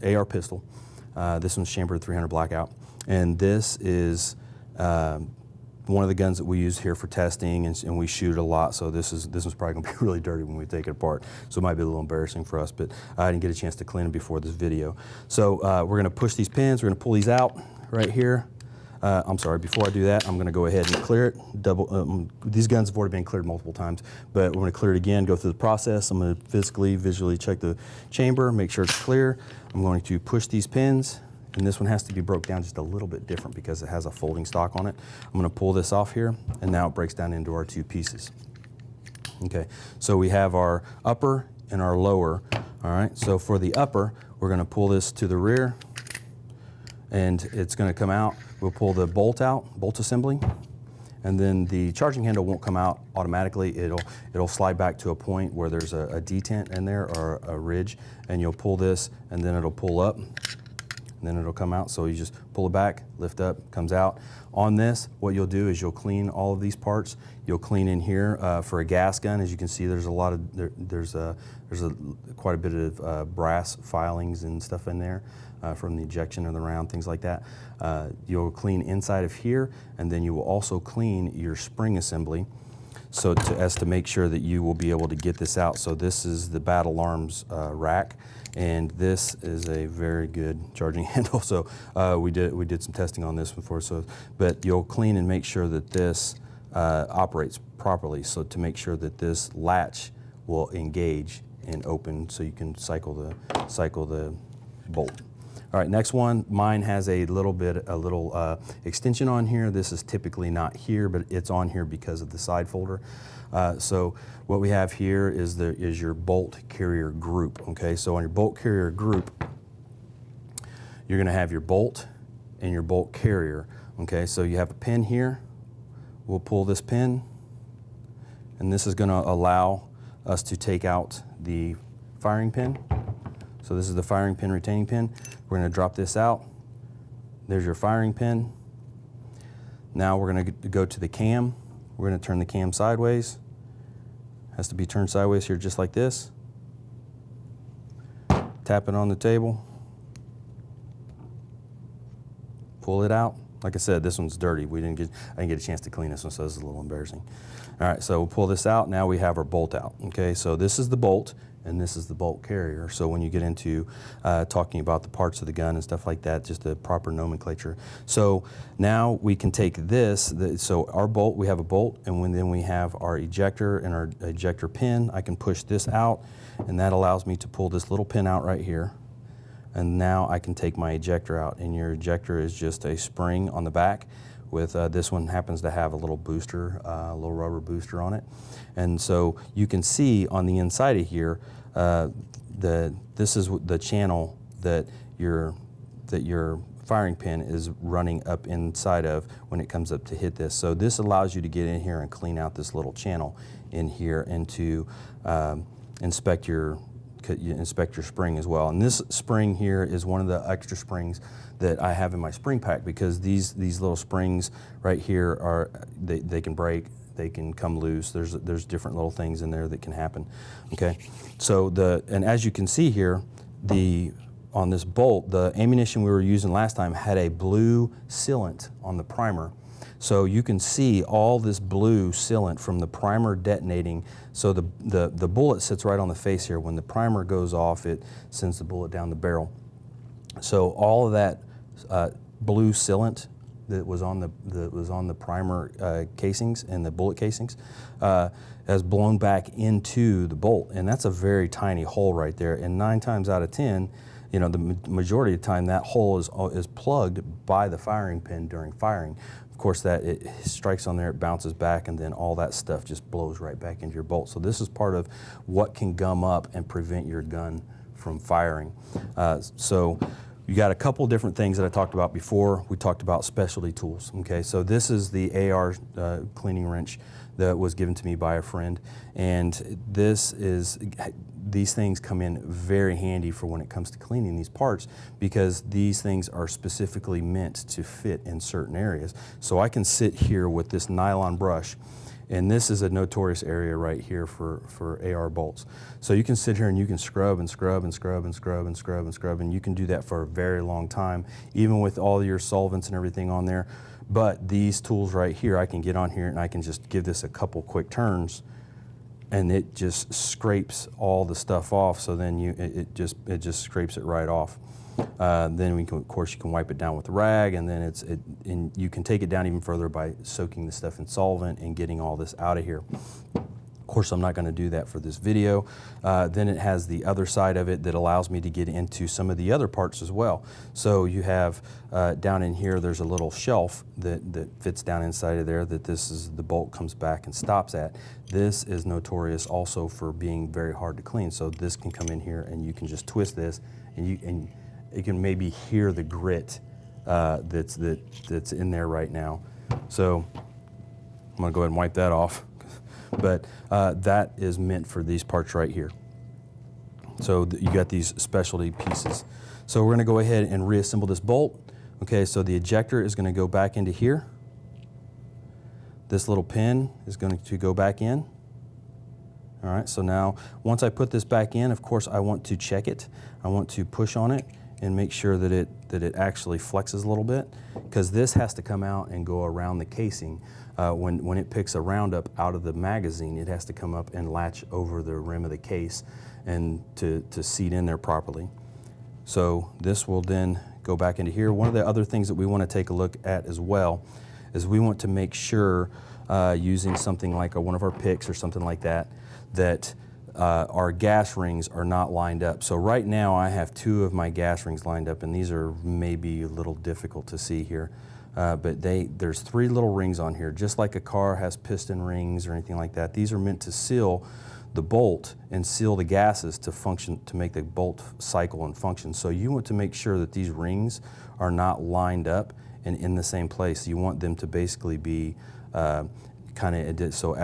AR pistol. This one's chambered 300 blackout. And this is one of the guns that we use here for testing, and we shoot a lot, so this is probably going to be really dirty when we take it apart, so it might be a little embarrassing for us, but I didn't get a chance to clean them before this video. So we're going to push these pins, we're going to pull these out right here. I'm sorry, before I do that, I'm going to go ahead and clear it. These guns have already been cleared multiple times, but we're going to clear it again, go through the process. I'm going to visually check the chamber, make sure it's clear. I'm going to push these pins. And this one has to be broke down just a little bit different because it has a folding stock on it. I'm going to pull this off here, and now it breaks down into our two pieces. Okay, so we have our upper and our lower. All right, so for the upper, we're going to pull this to the rear, and it's going to come out. We'll pull the bolt out, bolt assembly, and then the charging handle won't come out automatically. It'll slide back to a point where there's a detent in there or a ridge, and you'll pull this, and then it'll pull up. And then it'll come out, so you just pull it back, lift up, comes out. On this, what you'll do is you'll clean all of these parts. You'll clean in here for a gas gun. As you can see, there's a lot of there's quite a bit of brass filings and stuff in there from the ejection of the round, things like that. You'll clean inside of here, and then you will also clean your spring assembly. So as to make sure that you will be able to get this out. So this is the Battle Arms rack, and this is a very good charging handle. So we did some testing on this before. So, but you'll clean and make sure that this operates properly. So to make sure that this latch will engage and open, so you can cycle the bolt. All right, next one, mine has a little extension on here. This is typically not here, but it's on here because of the side folder. So what we have here is your bolt carrier group, okay? So on your bolt carrier group, you're gonna have your bolt and your bolt carrier, okay? So you have a pin here. We'll pull this pin, and this is gonna allow us to take out the firing pin. So this is the firing pin, retaining pin. We're going to drop this out. There's your firing pin. Now we're going to go to the cam. We're going to turn the cam sideways. Has to be turned sideways here just like this. Tap it on the table. Pull it out. Like I said, this one's dirty. I didn't get a chance to clean this one, so this is a little embarrassing. All right, so we'll pull this out. Now we have our bolt out. Okay, so this is the bolt, and this is the bolt carrier. So when you get into talking about the parts of the gun and stuff like that, just the proper nomenclature. So now we can take this, so our bolt, we have a bolt, and then we have our ejector and our ejector pin. I can push this out, and that allows me to pull this little pin out right here. And now I can take my ejector out, and your ejector is just a spring on the back this one happens to have a little booster, a little rubber booster on it. And so you can see on the inside of here, this is the channel that your firing pin is running up inside of when it comes up to hit this. So this allows you to get in here and clean out this little channel in here and to inspect your spring as well. And this spring here is one of the extra springs that I have in my spring pack, because these little springs right here are, they can break, they can come loose. There's different little things in there that can happen. Okay, so and as you can see here, on this bolt, the ammunition we were using last time had a blue sealant on the primer. So you can see all this blue sealant from the primer detonating. So the bullet sits right on the face here. When the primer goes off, it sends the bullet down the barrel. So all of that blue sealant that was on the primer casings and the bullet casings has blown back into the bolt, and that's a very tiny hole right there. And 9 times out of 10, you know, the majority of the time that hole is plugged by the firing pin during firing. Of course, that it strikes on there, it bounces back, and then all that stuff just blows right back into your bolt. So this is part of what can gum up and prevent your gun from firing. So you got a couple different things that I talked about before. We talked about specialty tools. Okay, so this is the AR cleaning wrench that was given to me by a friend, and these things come in very handy for when it comes to cleaning these parts, because these things are specifically meant to fit in certain areas. So I can sit here with this nylon brush, and this is a notorious area right here for AR bolts. So you can sit here and you can scrub and scrub and scrub and scrub and scrub and scrub, and you can do that for a very long time, even with all your solvents and everything on there. But these tools right here, I can get on here and I can just give this a couple quick turns, and it just scrapes all the stuff off. So then it just scrapes it right off. Then of course you can wipe it down with a rag, and then and you can take it down even further by soaking the stuff in solvent and getting all this out of here. Of course, I'm not going to do that for this video. Then it has the other side of it that allows me to get into some of the other parts as well. So you have down in here, there's a little shelf that fits down inside of there that the bolt comes back and stops at. This is notorious also for being very hard to clean. So this can come in here and you can just twist this, and you can maybe hear the grit that's in there right now. So I'm going to go ahead and wipe that off. But that is meant for these parts right here. So you got these specialty pieces. So we're going to go ahead and reassemble this bolt. Okay, so the ejector is going to go back into here. This little pin is going to go back in. All right, so now once I put this back in, of course I want to check it. I want to push on it and make sure that it actually flexes a little bit, because this has to come out and go around the casing. When it picks a roundup out of the magazine, it has to come up and latch over the rim of the case and to seat in there properly. So this will then go back into here. One of the other things that we want to take a look at as well is we want to make sure, using something like one of our picks or something like that, that our gas rings are not lined up. So right now I have 2 of my gas rings lined up, and these are maybe a little difficult to see here. But there's 3 little rings on here, just like a car has piston rings or anything like that. These are meant to seal the bolt and seal the gases to function, to make the bolt cycle and function. So you want to make sure that these rings are not lined up and in the same place. You want them to basically be kind of, so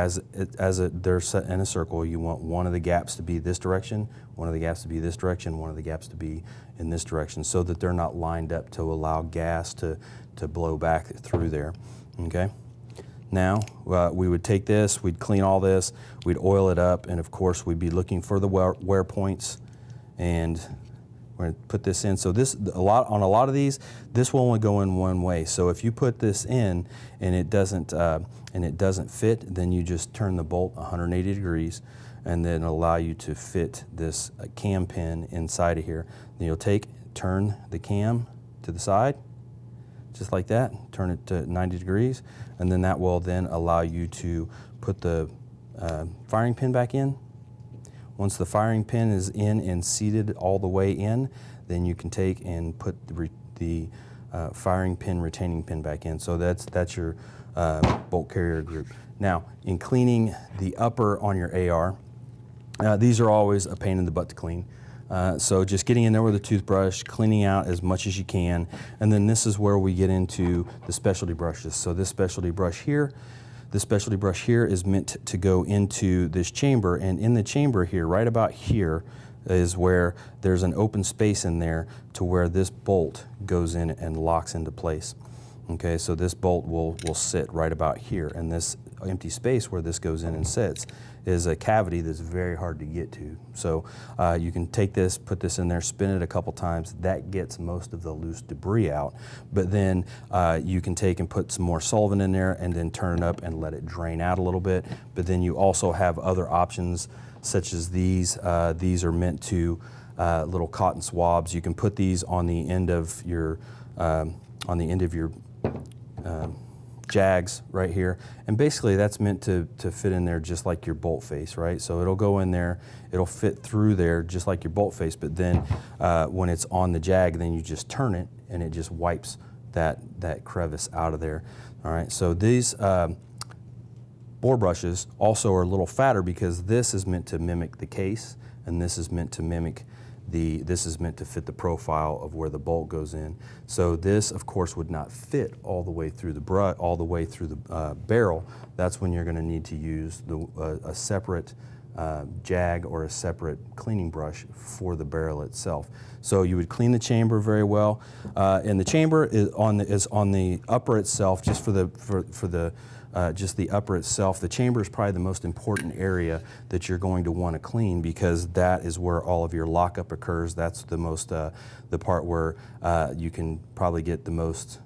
they're set in a circle. You want one of the gaps to be this direction, one of the gaps to be this direction, one of the gaps to be in this direction, so that they're not lined up to allow gas to blow back through there. Okay. Now we would take this, we'd clean all this, we'd oil it up, and of course we'd be looking for the wear points, and we're going to put this in. So on a lot of these, this will only go in one way. So if you put this in and it doesn't fit, then you just turn the bolt 180 degrees, and then allow you to fit this cam pin inside of here. Then you'll turn the cam to the side, just like that, turn it to 90 degrees, and then that will then allow you to put the firing pin back in. Once the firing pin is in and seated all the way in, then you can take and put the firing pin, retaining pin back in. So that's your bolt carrier group. Now, in cleaning the upper on your AR, these are always a pain in the butt to clean. So just getting in there with a toothbrush, cleaning out as much as you can, and then this is where we get into the specialty brushes. So this specialty brush here is meant to go into this chamber, and in the chamber here, right about here, is where there's an open space in there to where this bolt goes in and locks into place. Okay, so this bolt will sit right about here, and this empty space where this goes in and sits is a cavity that's very hard to get to. So you can take this, put this in there, spin it a couple times. That gets most of the loose debris out. But then you can take and put some more solvent in there and then turn it up and let it drain out a little bit. But then you also have other options such as these. These are meant to little cotton swabs. You can put these on the end of your jags right here, and basically that's meant to fit in there just like your bolt face, right? So it'll go in there, it'll fit through there just like your bolt face, but then when it's on the jag, then you just turn it and it just wipes that crevice out of there. All right, so these bore brushes also are a little fatter because this is meant to mimic the case, and this is meant to mimic this is meant to fit the profile of where the bolt goes in. So this, of course, would not fit all the way through the barrel. That's when you're going to need to use a separate jag or a separate cleaning brush for the barrel itself. So you would clean the chamber very well, and the chamber is on the upper itself, just for the just the upper itself. The chamber is probably the most important area that you're going to want to clean, because that is where all of your lockup occurs. That's the most the part where you can probably get the most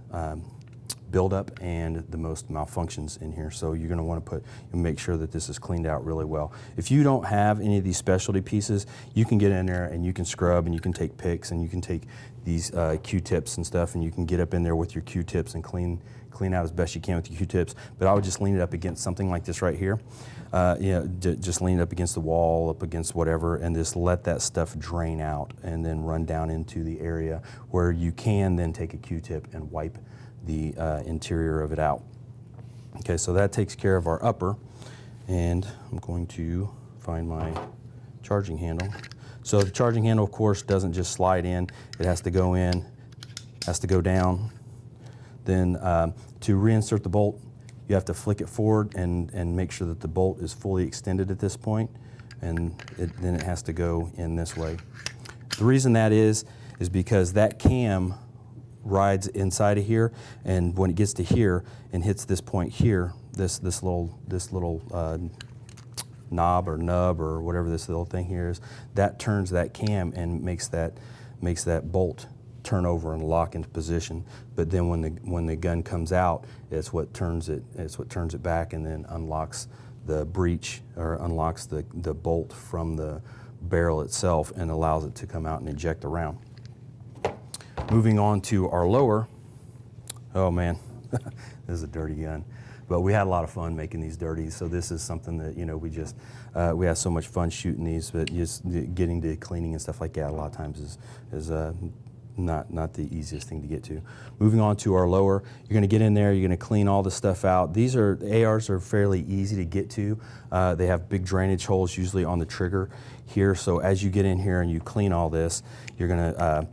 buildup and the most malfunctions in here. So you're going to want to make sure that this is cleaned out really well. If you don't have any of these specialty pieces, you can get in there and you can scrub, and you can take picks, and you can take these Q-tips and stuff, and you can get up in there with your Q-tips and clean out as best you can with your Q-tips. But I would just lean it up against something like this right here. Just lean it up against the wall, up against whatever, and just let that stuff drain out, and then run down into the area where you can then take a Q-tip and wipe the interior of it out. Okay, so that takes care of our upper, and I'm going to find my charging handle. So the charging handle, of course, doesn't just slide in. It has to go in, has to go down. Then to reinsert the bolt, you have to flick it forward and make sure that the bolt is fully extended at this point, and then it has to go in this way. The reason that is because that cam rides inside of here, and when it gets to here and hits this point here, this little knob or nub or whatever this little thing here is, that turns that cam and makes that bolt turn over and lock into position. But then when the gun comes out, it's what turns it back, and then unlocks the breech, or unlocks the bolt from the barrel itself, and allows it to come out and eject around. Moving on to our lower, oh man, this is a dirty gun. But we had a lot of fun making these dirty, so this is something that, we had so much fun shooting these, but just getting to cleaning and stuff like that a lot of times is not the easiest thing to get to. Moving on to our lower, you're going to get in there, you're going to clean all the stuff out. The ARs are fairly easy to get to. They have big drainage holes usually on the trigger here, so as you get in here and you clean all this, you're going to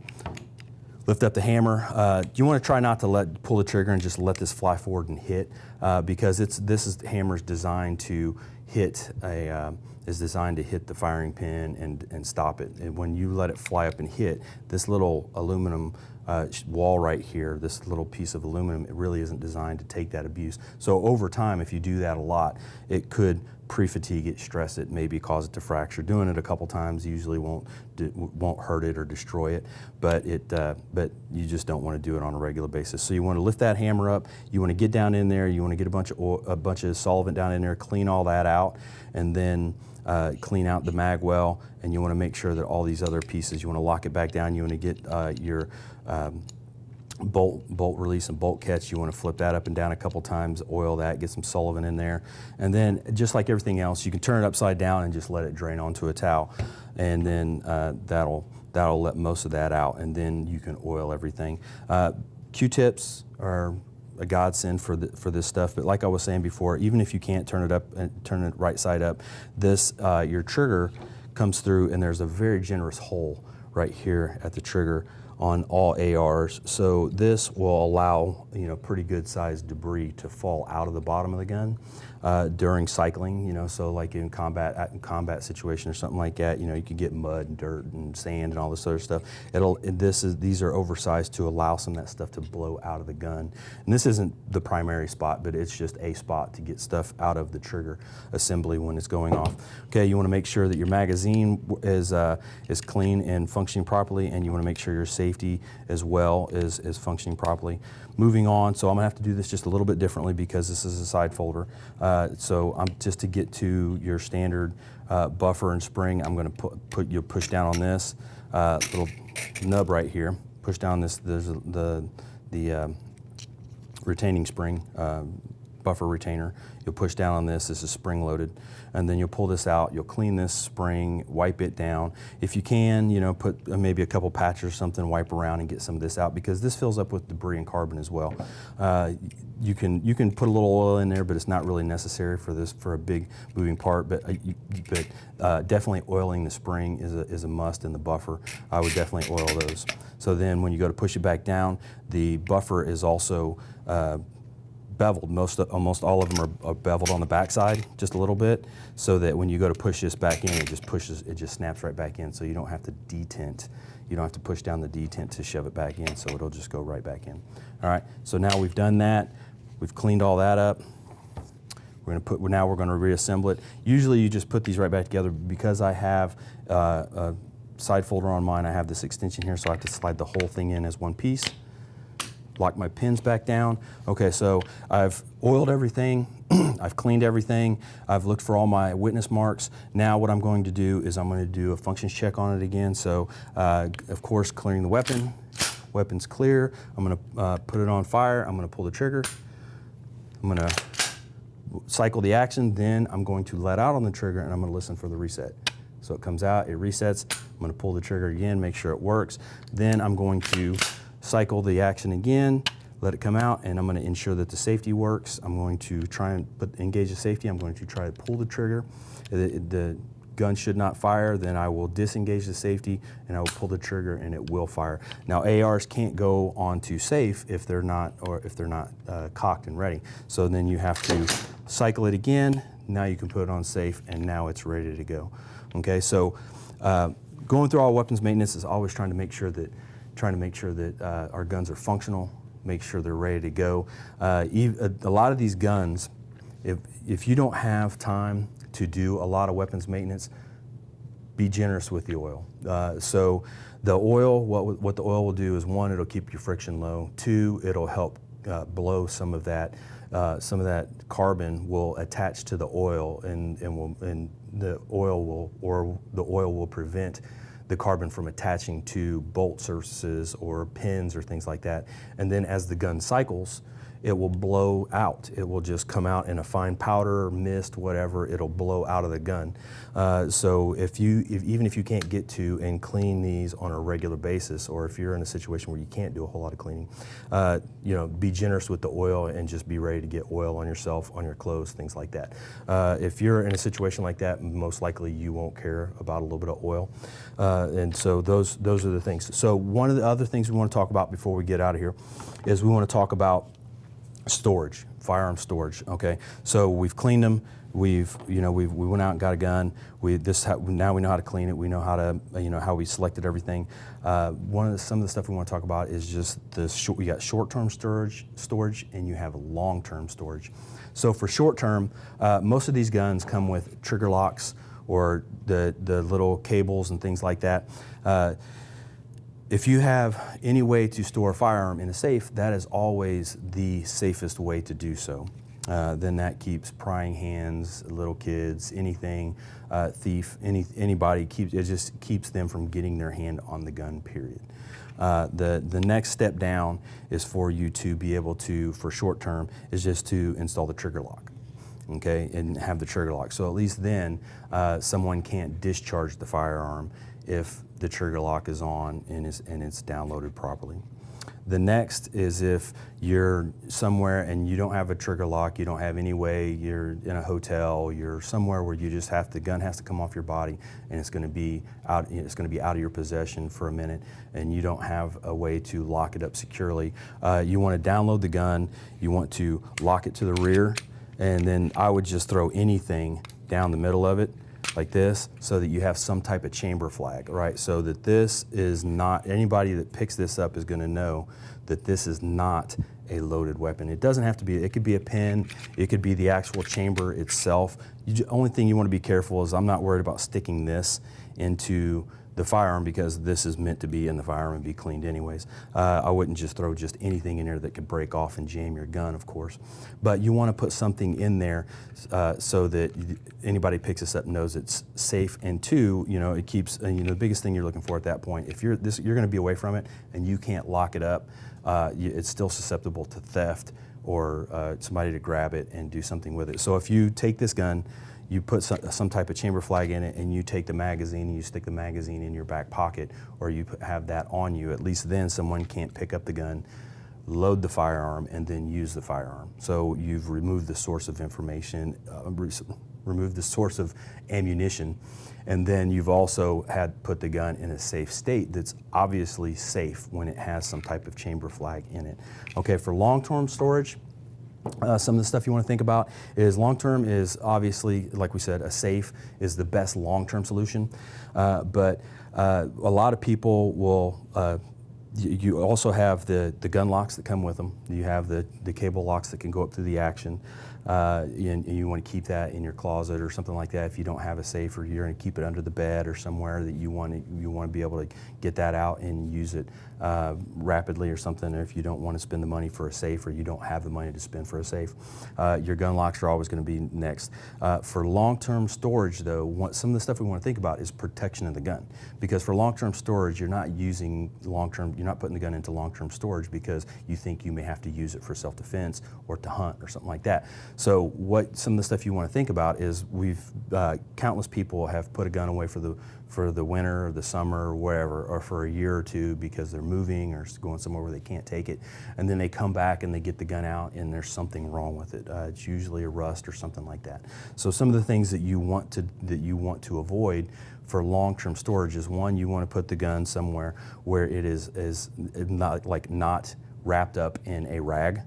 lift up the hammer. You want to try not to pull the trigger and just let this fly forward and hit, because hammer's designed to hit the firing pin and stop it. And when you let it fly up and hit, this little aluminum wall right here, this little piece of aluminum, it really isn't designed to take that abuse. So over time, if you do that a lot, it could pre-fatigue it, stress it, maybe cause it to fracture. Doing it a couple times usually won't hurt it or destroy it, but you just don't want to do it on a regular basis. So you want to lift that hammer up, you want to get down in there, you want to get a bunch of solvent down in there, clean all that out, and then clean out the mag well, and you want to make sure that all these other pieces, you want to lock it back down, you want to get your bolt release and bolt catch, you want to flip that up and down a couple times, oil that, get some solvent in there, and then just like everything else, you can turn it upside down and just let it drain onto a towel, and then that'll let most of that out, and then you can oil everything. Q-tips are a godsend for this stuff, but like I was saying before, even if you can't turn it up and turn it right side up, this your trigger comes through, and there's a very generous hole right here at the trigger on all ARs. So this will allow, you know, pretty good sized debris to fall out of the bottom of the gun during cycling, you know, so like in combat situation or something like that, you know, you can get mud and dirt and sand and all this other stuff. These are oversized to allow some of that stuff to blow out of the gun. And this isn't the primary spot, but it's just a spot to get stuff out of the trigger assembly when it's going off. Okay, you want to make sure that your magazine is clean and functioning properly, and you want to make sure your safety as well is functioning properly. Moving on, so I'm gonna have to do this just a little bit differently because this is a side folder. So I'm just to get to your standard buffer and spring, I'm gonna you'll push down on this little nub right here. Push down this. There's the retaining spring. Buffer retainer. You'll push down on this. This is spring loaded, and then you'll pull this out. You'll clean this spring, wipe it down. If you can, you know, put maybe a couple patches or something, wipe around and get some of this out, because this fills up with debris and carbon as well. You can put a little oil in there, but it's not really necessary for a big moving part. But definitely oiling the spring is a must in the buffer. I would definitely oil those. So then when you go to push it back down, the buffer is also beveled. Almost all of them are beveled on the backside just a little bit, so that when you go to push this back in, it just snaps right back in, so you don't have to detent. You don't have to push down the detent to shove it back in, so it'll just go right back in. All right, so now we've done that. We've cleaned all that up. Now we're gonna reassemble it. Usually you just put these right back together. Because I have a side folder on mine, I have this extension here, so I have to slide the whole thing in as one piece. Lock my pins back down. Okay, so I've oiled everything, I've cleaned everything, I've looked for all my witness marks. Now what I'm going to do is I'm going to do a functions check on it again. So of course, clearing the weapon. Weapon's clear. I'm going to put it on fire. I'm going to pull the trigger. I'm going to cycle the action. Then I'm going to let out on the trigger, and I'm going to listen for the reset. So it comes out, it resets. I'm going to pull the trigger again, make sure it works. Then I'm going to cycle the action again, let it come out, and I'm going to ensure that the safety works. I'm going to try and engage the safety. I'm going to try to pull the trigger. The gun should not fire. Then I will disengage the safety, and I will pull the trigger, and it will fire. Now ARs can't go on to safe if they're not cocked and ready. So then you have to cycle it again. Now you can put it on safe, and now it's ready to go. Okay, so going through all weapons maintenance is always trying to make sure that our guns are functional, make sure they're ready to go. A lot of these guns, if you don't have time to do a lot of weapons maintenance, be generous with the oil. So the oil, what the oil will do is, one, it'll keep your friction low. Two, it'll help blow some of that carbon will attach to the oil, and the oil will prevent the carbon from attaching to bolt surfaces or pins or things like that. And then as the gun cycles, it will blow out. It will just come out in a fine powder, mist, whatever. It'll blow out of the gun. So even if you can't get to and clean these on a regular basis, or if you're in a situation where you can't do a whole lot of cleaning, be generous with the oil and just be ready to get oil on yourself, on your clothes, things like that. If you're in a situation like that, most likely you won't care about a little bit of oil. And so those are the things. So one of the other things we want to talk about before we get out of here is we want to talk about storage, firearm storage. Okay, so we've cleaned them. We went out and got a gun. Now we know how to clean it. We know how to how we selected everything. Some of the stuff we want to talk about is just you got short-term storage, and you have long-term storage. So for short-term, most of these guns come with trigger locks or the little cables and things like that. If you have any way to store a firearm in a safe, that is always the safest way to do so. Then that keeps prying hands, little kids, anything, thief, anybody, it just keeps them from getting their hand on the gun, period. The next step down is for you to be able to, for short term, is just to install the trigger lock. Okay, and have the trigger lock. So at least then someone can't discharge the firearm if the trigger lock is on and it's downloaded properly. The next is if you're somewhere and you don't have a trigger lock, you don't have any way, you're in a hotel, you're somewhere where you just have, the gun has to come off your body and it's going to be out of your possession for a minute and you don't have a way to lock it up securely. You want to download the gun, you want to lock it to the rear, and then I would just throw anything down the middle of it like this, so that you have some type of chamber flag, right? So that this is not, anybody that picks this up is gonna know that this is not a loaded weapon. It doesn't have to be, it could be a pin, it could be the actual chamber itself. Only thing you wanna be careful is I'm not worried about sticking this into the firearm because this is meant to be in the firearm and be cleaned anyways. I wouldn't just throw just anything in there that could break off and jam your gun, of course. But you want to put something in there so that anybody picks this up knows it's safe. And two, it keeps, the biggest thing you're looking for at that point, if you're going to be away from it and you can't lock it up, it's still susceptible to theft or somebody to grab it and do something with it. So if you take this gun, you put some type of chamber flag in it and you take the magazine and you stick the magazine in your back pocket, or you have that on you, at least then someone can't pick up the gun, load the firearm, and then use the firearm. So you've removed the source of information, removed the source of ammunition, and then you've also put the gun in a safe state that's obviously safe when it has some type of chamber flag in it. Okay, for long-term storage, some of the stuff you want to think about is long-term is obviously, like we said, a safe is the best long-term solution. But a lot of people will, you also have the gun locks that come with them. You have the cable locks that can go up through the action. And you want to keep that in your closet or something like that if you don't have a safe, or you're going to keep it under the bed or somewhere that you want to be able to get that out and use it rapidly or something. Or if you don't want to spend the money for a safe, or you don't have the money to spend for a safe, your gun locks are always going to be next. For long-term storage, though, some of the stuff we want to think about is protection of the gun, because for long-term storage, you're not putting the gun into long-term storage because you think you may have to use it for self-defense or to hunt or something like that. So some of the stuff you want to think about is countless people have put a gun away for the winter or the summer or wherever, or for a year or two because they're moving or going somewhere where they can't take it, and then they come back and they get the gun out and there's something wrong with it. It's usually a rust or something like that. So some of the things that you want to avoid for long-term storage is, one, you want to put the gun somewhere where it is not wrapped up in a rag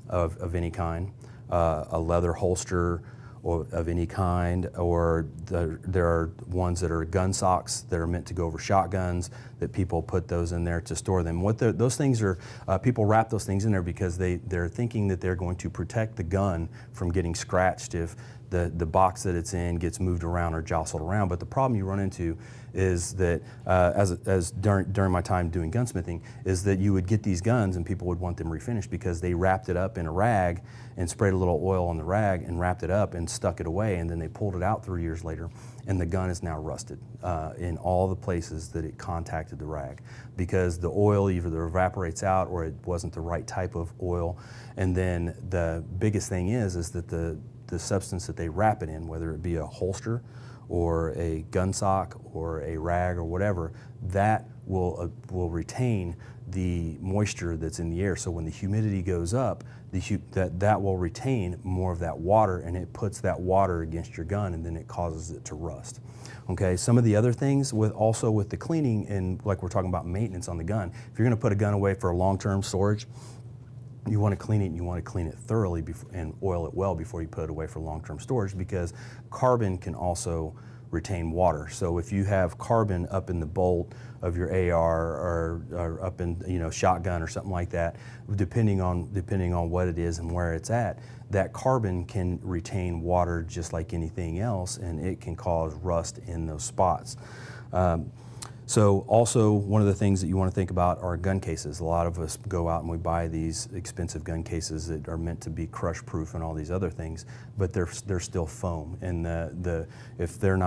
of any kind. A leather holster or of any kind, or there are ones that are gun socks that are meant to go over shotguns, that people put those in there to store them. Those things are, people wrap those things in there because they're thinking that they're going to protect the gun from getting scratched if the box that it's in gets moved around or jostled around. But the problem you run into is that, as during my time doing gunsmithing, is that you would get these guns and people would want them refinished because they wrapped it up in a rag and sprayed a little oil on the rag and wrapped it up and stuck it away, and then they pulled it out 3 years later, and the gun is now rusted in all the places that it contacted the rag, because the oil either evaporates out or it wasn't the right type of oil. And then the biggest thing is that the substance that they wrap it in, whether it be a holster or a gun sock or a rag or whatever, that will retain the moisture that's in the air. So when the humidity goes up, that will retain more of that water, and it puts that water against your gun, and then it causes it to rust. Okay, some of the other things with the cleaning, and like we're talking about maintenance on the gun, if you're going to put a gun away for long-term storage, you want to clean it, and you want to clean it thoroughly and oil it well before you put it away for long-term storage, because carbon can also retain water. So if you have carbon up in the bolt of your AR or up in shotgun or something like that, depending on what it is and where it's at, that carbon can retain water just like anything else, and it can cause rust in those spots. So also, one of the things that you want to think about are gun cases. A lot of us go out and we buy these expensive gun cases that are meant to be crush proof and all these other things, but they're still foam. And if there's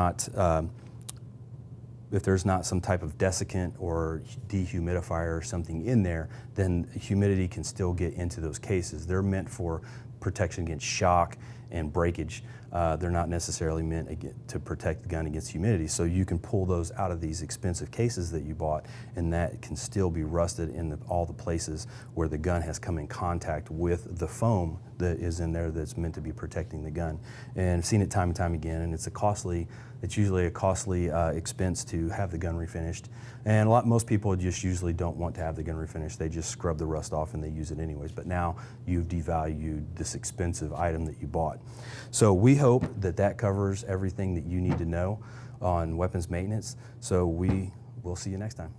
not some type of desiccant or dehumidifier or something in there, then humidity can still get into those cases. They're meant for protection against shock and breakage. They're not necessarily meant to protect the gun against humidity. So you can pull those out of these expensive cases that you bought, and that can still be rusted in all the places where the gun has come in contact with the foam that is in there that's meant to be protecting the gun. And I've seen it time and time again, and it's usually a costly expense to have the gun refinished. And most people just usually don't want to have the gun refinished. They just scrub the rust off and they use it anyways. But now you've devalued this expensive item that you bought. So we hope that that covers everything that you need to know on weapons maintenance. So we will see you next time.